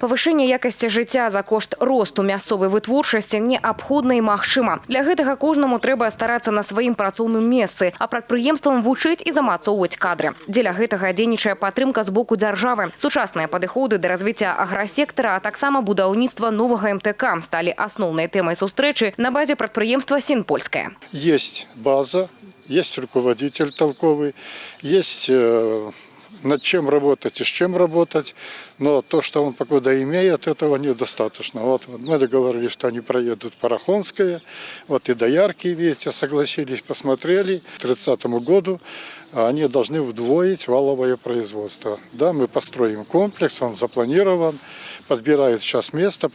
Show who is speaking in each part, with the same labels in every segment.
Speaker 1: Павышэнне якасці жыцця за кошт росту мясцовай вытворчасці неабходна і магчыма. Для гэтага кожнаму трэба старацца на сваім працоўным месцы, а прадпрыемствам вучыць і замацоўваць кадры. Дзеля гэтага дзейнічае падтрымка з боку дзяржавы. Сучасныя падыходы да развіцця аграсектара, а таксама будаўніцтва новага МТК сталі асноўнай тэмай сустрэчы на базе прадпрыемства «Сінпольскае».
Speaker 2: Есть база, есть руководитель толковый, есть над чем работать и с чем работать, но то, что он покуда имеет, этого недостаточно. Вот мы договорились, что они проедут Парахонское, вот и доярки, видите, согласились, посмотрели. К 30 году они должны удвоить валовое производство. Да, мы построим комплекс, он запланирован, подбирают сейчас место,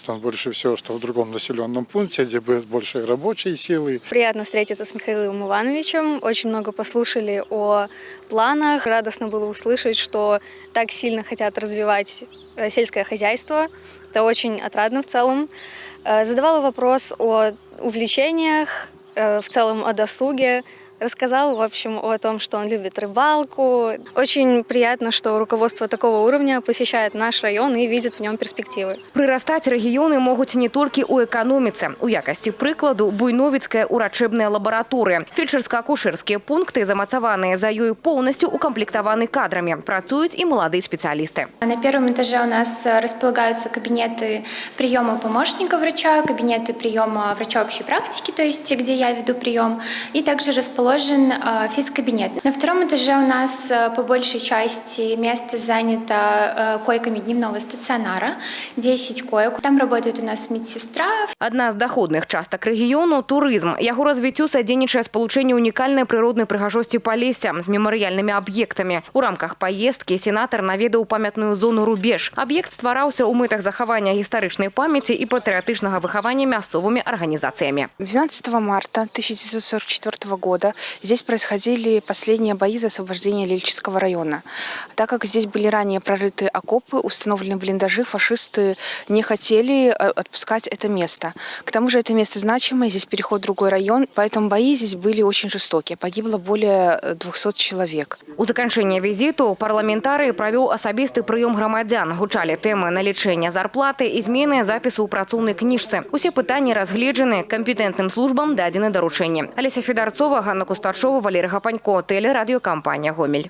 Speaker 2: он больше всего, что в другом населенном пункте, где будет больше рабочей силы.
Speaker 3: Приятно встретиться с Михаилом Ивановичем, очень много послушали о планах, радостно было услышать, что так сильно хотят развивать сельское хозяйство. Это очень отрадно в целом. Задавала вопрос о увлечениях, в целом о досуге. Рассказал, в общем, о том, что он любит рыбалку. Очень приятно, что руководство такого уровня посещает наш район и видит в нем перспективы.
Speaker 1: Прырастаць рэгіёны могуць не толькі ў эканоміцы. У якасці прыкладу Буйновіцкая урачэбная лабараторыя. Фельчарска-акушэрскія пункты, замацаваныя за ёю, полностью укомплектованы кадрамі. Працуюць і маладыя специалисты.
Speaker 4: На первом этаже у нас располагаются кабинеты приема помощника врача, кабинеты приема врача общей практики, то есть где я веду прием, и также расположен физкабинет. На втором этаже у нас по большей части место занято койками дневного стационара, 10 коек. Там работает у нас медсестра.
Speaker 1: Одна з доходных частак рэгіёну – турызм. Яго развіццю садзейнічае спалучэнне унікальнай прыроднай прыгажосці Палесся з мемарыяльнымі аб'ектамі. У рамках паездкі сенатар наведаў памятную зону «Рубеж». Аб'ект ствараўся ў мэтах захавання гістарычнай памяці і патрыятычнага выхавання мясцовымі арганізацыямі.
Speaker 5: 12 марта 1944 года здесь происходили последние бои за освобождение Лельчинского района. Так как здесь были ранее прорыты окопы, установлены блиндажи, фашисты не хотели отпускать это место. К тому же это место значимое, здесь переход в другой район, поэтому бои здесь были очень жестокие. Погибло более 200 человек.
Speaker 1: У заканчэння візіту парламентарый правёў асабісты прыём грамадзян. Гучалі тэмы налічэння зарплаты і змены запісу ў працоўнай кніжцы. Усе пытанні разгледжаны, кампетэнтным службам дадзены даручэнні. Олеся Федарцова, Ганна Кустачова, Валерий Гапанько, телерадиокомпания «Гомель».